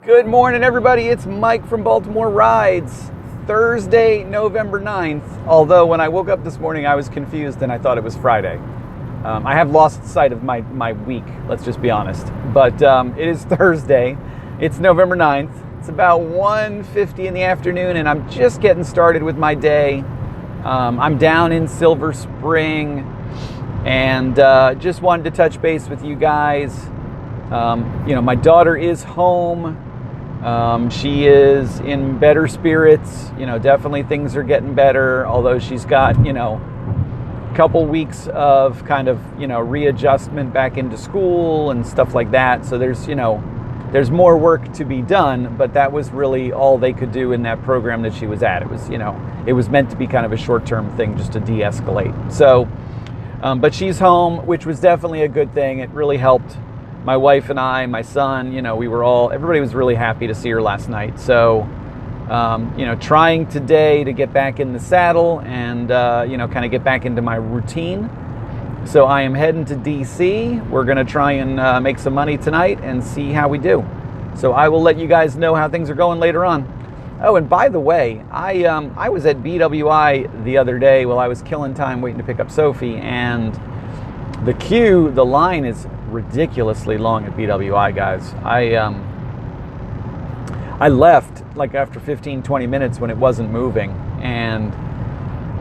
Good morning, everybody. It's Mike from Baltimore Rides. Thursday, November 9th. Although when I woke up this morning, I was confused and I thought it was Friday. I have lost sight of my week, let's just be honest. But it is Thursday. It's November 9th. It's about 1:50 in the afternoon, and I'm just getting started with my day. I'm down in Silver Spring, and just wanted to touch base with you guys. My daughter is home. She is in better spirits. Definitely things are getting better, although she's got, a couple weeks of kind of, readjustment back into school and stuff like that. So there's more work to be done, but that was really all they could do in that program that she was at. It was meant to be kind of a short-term thing just to de-escalate. So, but she's home, which was definitely a good thing. It really helped. My wife and I, my son, everybody was really happy to see her last night. So, trying today to get back in the saddle and, kind of get back into my routine. So I am heading to DC. We're going to try and make some money tonight and see how we do. So I will let you guys know how things are going later on. Oh, and by the way, I was at BWI the other day while I was killing time waiting to pick up Sophie, and the line is ridiculously long at BWI, guys. I left like after 15-20 minutes when it wasn't moving, and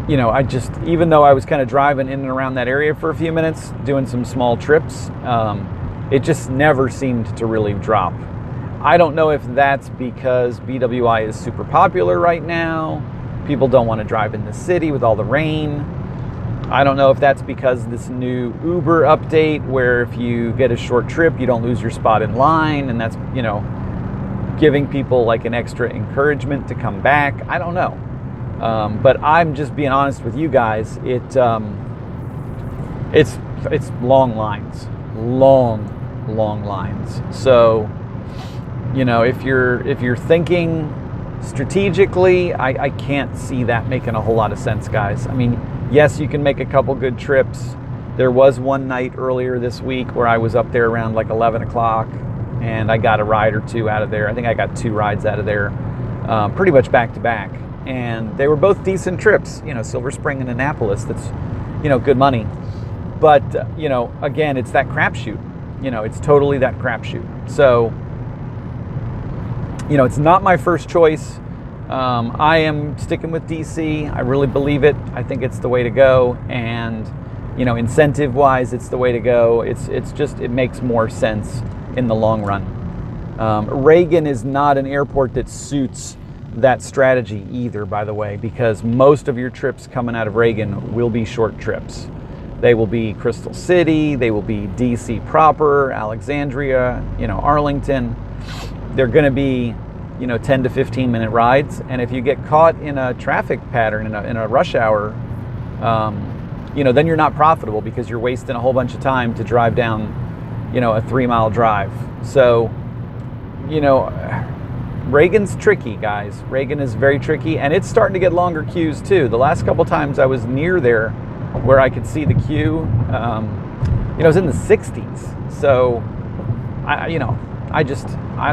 even though I was kind of driving in and around that area for a few minutes doing some small trips, it just never seemed to really drop. I don't know if that's because BWI is super popular right now. People don't want to drive in the city with all the rain. I don't know if that's because this new Uber update where if you get a short trip, you don't lose your spot in line, and that's, giving people like an extra encouragement to come back. I don't know. But I'm just being honest with you guys. It's long lines, long lines. So, if you're thinking strategically, I can't see that making a whole lot of sense, guys. I mean, yes, you can make a couple good trips. There was one night earlier this week where I was up there around like 11 o'clock, and I got a ride or two out of there. I think I got 2 rides out of there, pretty much back to back. And they were both decent trips, Silver Spring and Annapolis. That's, good money. But, again, it's that crapshoot. It's totally that crapshoot. So, it's not my first choice. I am sticking with DC. I really believe it. I think it's the way to go. And, incentive-wise, it's the way to go. It makes more sense in the long run. Reagan is not an airport that suits that strategy either, by the way, because most of your trips coming out of Reagan will be short trips. They will be Crystal City, they will be DC proper, Alexandria, Arlington. They're going to be, 10 to 15 minute rides. And if you get caught in a traffic pattern in a rush hour, then you're not profitable because you're wasting a whole bunch of time to drive down, a 3-mile drive. So, Reagan's tricky, guys. Reagan is very tricky, and it's starting to get longer queues too. The last couple times I was near there where I could see the queue, it was in the 60s. So, I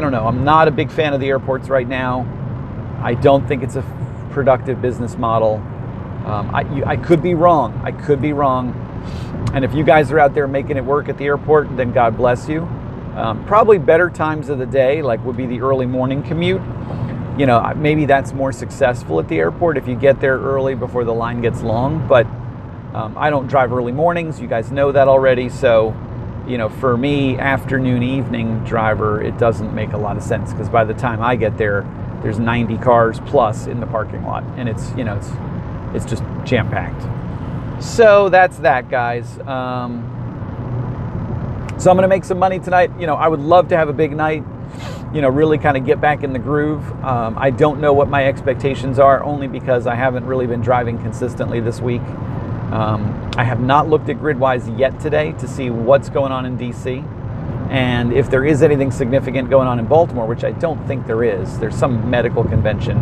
don't know. I'm not a big fan of the airports right now. I don't think it's a productive business model. I could be wrong. And if you guys are out there making it work at the airport, then God bless you. Probably better times of the day, like would be the early morning commute. Maybe that's more successful at the airport if you get there early before the line gets long. But I don't drive early mornings. You guys know that already. So, for me, afternoon, evening driver, it doesn't make a lot of sense because by the time I get there, there's 90 cars plus in the parking lot, and it's just jam-packed. So that's that, guys. So I'm going to make some money tonight. I would love to have a big night, really kind of get back in the groove. I don't know what my expectations are, only because I haven't really been driving consistently this week. I have not looked at Gridwise yet today to see what's going on in DC. And if there is anything significant going on in Baltimore, which I don't think there is. There's some medical convention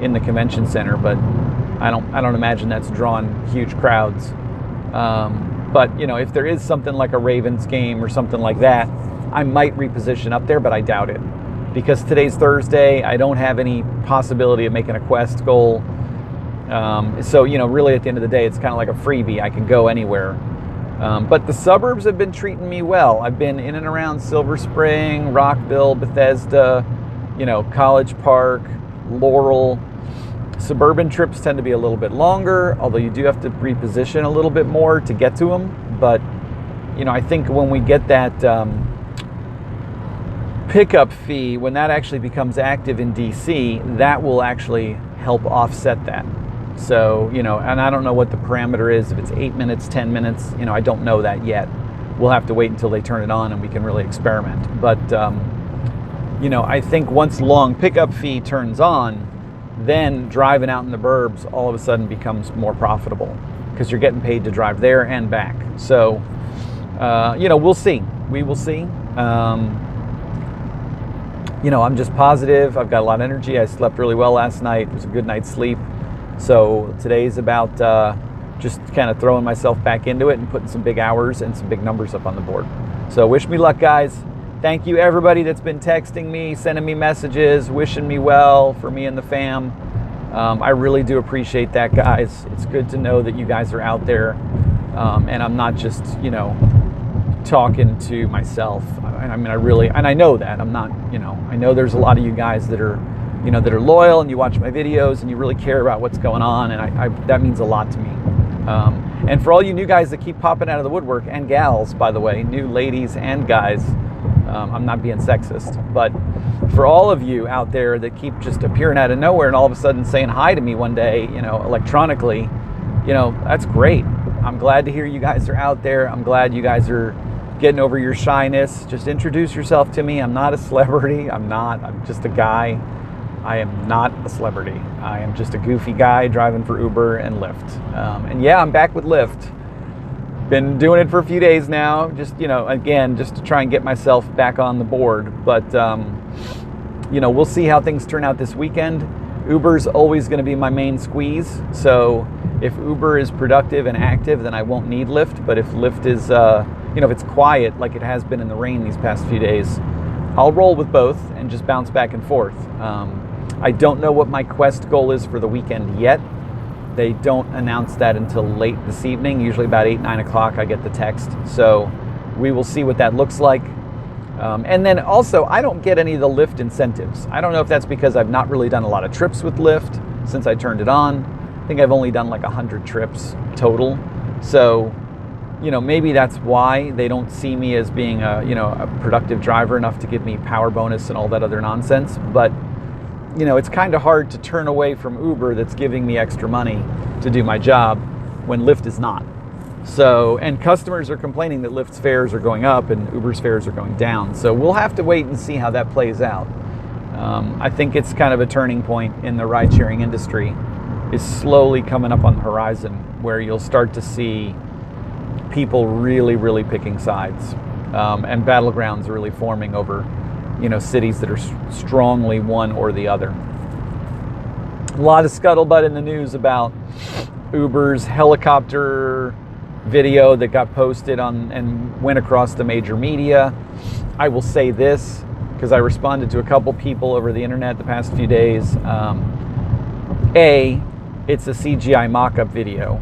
in the convention center, but I don't imagine that's drawn huge crowds. But if there is something like a Ravens game or something like that, I might reposition up there, but I doubt it because today's Thursday, I don't have any possibility of making a Quest goal. So, really at the end of the day, it's kind of like a freebie. I can go anywhere. But the suburbs have been treating me well. I've been in and around Silver Spring, Rockville, Bethesda, College Park, Laurel. Suburban trips tend to be a little bit longer, although you do have to reposition a little bit more to get to them. But, I think when we get that pickup fee, when that actually becomes active in DC, that will actually help offset that. So, and I don't know what the parameter is, if it's 8 minutes, 10 minutes, I don't know that yet. We'll have to wait until they turn it on and we can really experiment. But, I think once long pickup fee turns on, then driving out in the burbs all of a sudden becomes more profitable because you're getting paid to drive there and back. So, we'll see. We will see. I'm just positive. I've got a lot of energy. I slept really well last night. It was a good night's sleep. So today's about just kind of throwing myself back into it and putting some big hours and some big numbers up on the board. So wish me luck, guys. Thank you, everybody that's been texting me, sending me messages, wishing me well for me and the fam. I really do appreciate that, guys. It's good to know that you guys are out there, and I'm not just, talking to myself. I know that I'm not, I know there's a lot of you guys that are, that are loyal and you watch my videos and you really care about what's going on, and that means a lot to me. And for all you new guys that keep popping out of the woodwork, and gals, by the way, new ladies and guys, I'm not being sexist, but for all of you out there that keep just appearing out of nowhere and all of a sudden saying hi to me one day, electronically, that's great. I'm glad to hear you guys are out there. I'm glad you guys are getting over your shyness. Just introduce yourself to me. I'm not a celebrity. I'm just a guy. I am not a celebrity. I am just a goofy guy driving for Uber and Lyft. And yeah, I'm back with Lyft. Been doing it for a few days now, just, again, just to try and get myself back on the board. But, we'll see how things turn out this weekend. Uber's always going to be my main squeeze. So if Uber is productive and active, then I won't need Lyft. But if Lyft is, if it's quiet like it has been in the rain these past few days, I'll roll with both and just bounce back and forth. I don't know what my Quest goal is for the weekend yet. They don't announce that until late this evening. Usually about 8, 9 o'clock I get the text. So we will see what that looks like. And then also, I don't get any of the Lyft incentives. I don't know if that's because I've not really done a lot of trips with Lyft since I turned it on. I think I've only done like 100 trips total. So, maybe that's why they don't see me as being a productive driver enough to give me power bonus and all that other nonsense. But it's kind of hard to turn away from Uber that's giving me extra money to do my job when Lyft is not. So, and customers are complaining that Lyft's fares are going up and Uber's fares are going down. So we'll have to wait and see how that plays out. I think it's kind of a turning point in the ride-sharing industry. Is slowly coming up on the horizon where you'll start to see people really, really picking sides. And battlegrounds really forming over cities that are strongly one or the other. A lot of scuttlebutt in the news about Uber's helicopter video that got posted on and went across the major media. I will say this, because I responded to a couple people over the internet the past few days. It's a CGI mock-up video.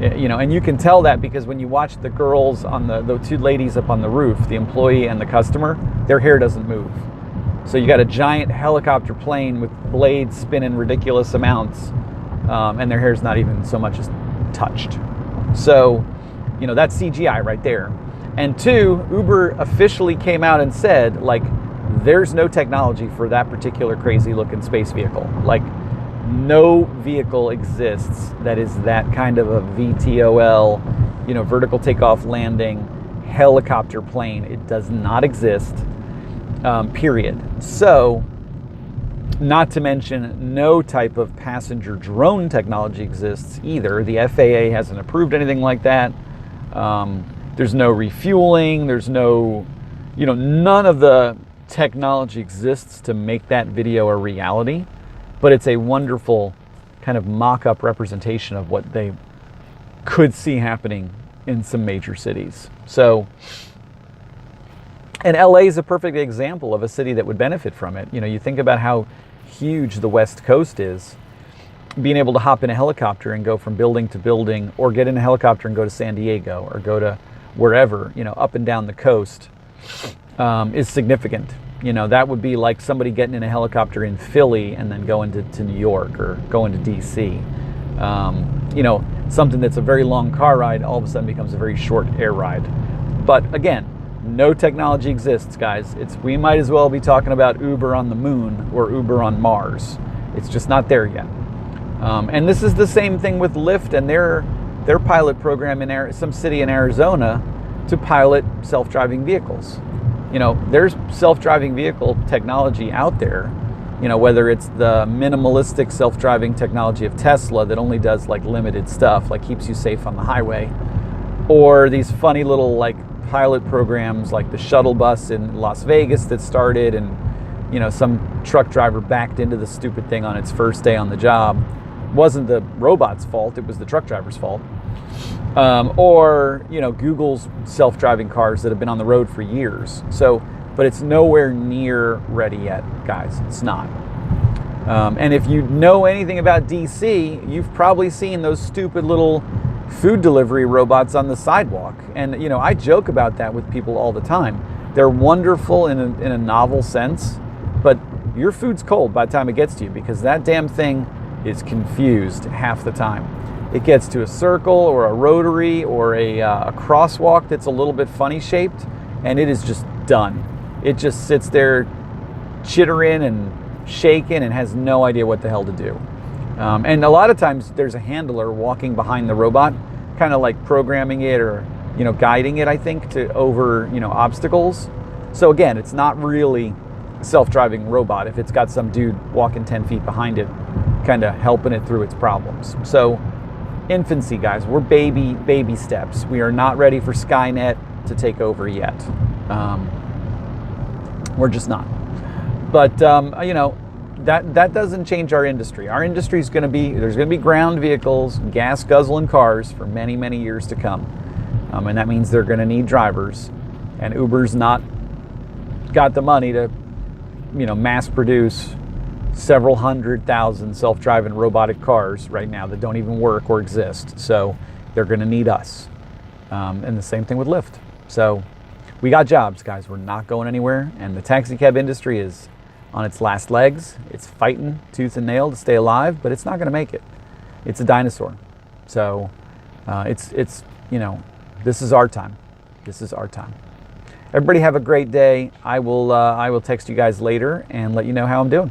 And you can tell that because when you watch the girls on the two ladies up on the roof, the employee and the customer, their hair doesn't move. So you got a giant helicopter plane with blades spinning ridiculous amounts, and their hair's not even so much as touched. So, that's CGI right there. And 2, Uber officially came out and said, there's no technology for that particular crazy looking space vehicle. No vehicle exists that is that kind of a VTOL, vertical takeoff landing helicopter plane. It does not exist, period. So, not to mention, no type of passenger drone technology exists either. The FAA hasn't approved anything like that. There's no refueling. There's no, none of the technology exists to make that video a reality. But it's a wonderful kind of mock-up representation of what they could see happening in some major cities. So And LA is a perfect example of a city that would benefit from it. You think about how huge the West Coast is. Being able to hop in a helicopter and go from building to building, or get in a helicopter and go to San Diego, or go to wherever, up and down the coast, is significant. That would be like somebody getting in a helicopter in Philly and then going to New York or going to DC. Something that's a very long car ride all of a sudden becomes a very short air ride. But again, no technology exists, guys. We might as well be talking about Uber on the moon or Uber on Mars. It's just not there yet. And this is the same thing with Lyft and their pilot program in some city in Arizona to pilot self-driving vehicles. There's self-driving vehicle technology out there, whether it's the minimalistic self-driving technology of Tesla that only does like limited stuff, like keeps you safe on the highway, or these funny little like pilot programs like the shuttle bus in Las Vegas that started, and some truck driver backed into the stupid thing on its first day on the job. Wasn't the robot's fault, it was the truck driver's fault. Or Google's self-driving cars that have been on the road for years. But it's nowhere near ready yet, guys. It's not. And if you know anything about DC, you've probably seen those stupid little food delivery robots on the sidewalk. And I joke about that with people all the time. They're wonderful in a novel sense, but your food's cold by the time it gets to you, because that damn thing is confused half the time. It gets to a circle or a rotary or a crosswalk that's a little bit funny shaped, and it is just done. It just sits there chittering and shaking and has no idea what the hell to do. And a lot of times there's a handler walking behind the robot, kind of like programming it or guiding it, I think, to over obstacles. So again, it's not really a self-driving robot if it's got some dude walking 10 feet behind it, kind of helping it through its problems. So infancy, guys. We're baby steps. We are not ready for Skynet to take over yet. We're just not. But that doesn't change our industry. Our industry is there's going to be ground vehicles, gas guzzling cars for many, many years to come. And that means they're going to need drivers. And Uber's not got the money to mass produce several 100,000 self-driving robotic cars right now that don't even work or exist. So they're going to need us. And the same thing with Lyft. So we got jobs, guys. We're not going anywhere. And the taxi cab industry is on its last legs. It's fighting tooth and nail to stay alive, but it's not going to make it. It's a dinosaur. So this is our time. This is our time. Everybody have a great day. I will text you guys later and let you know how I'm doing.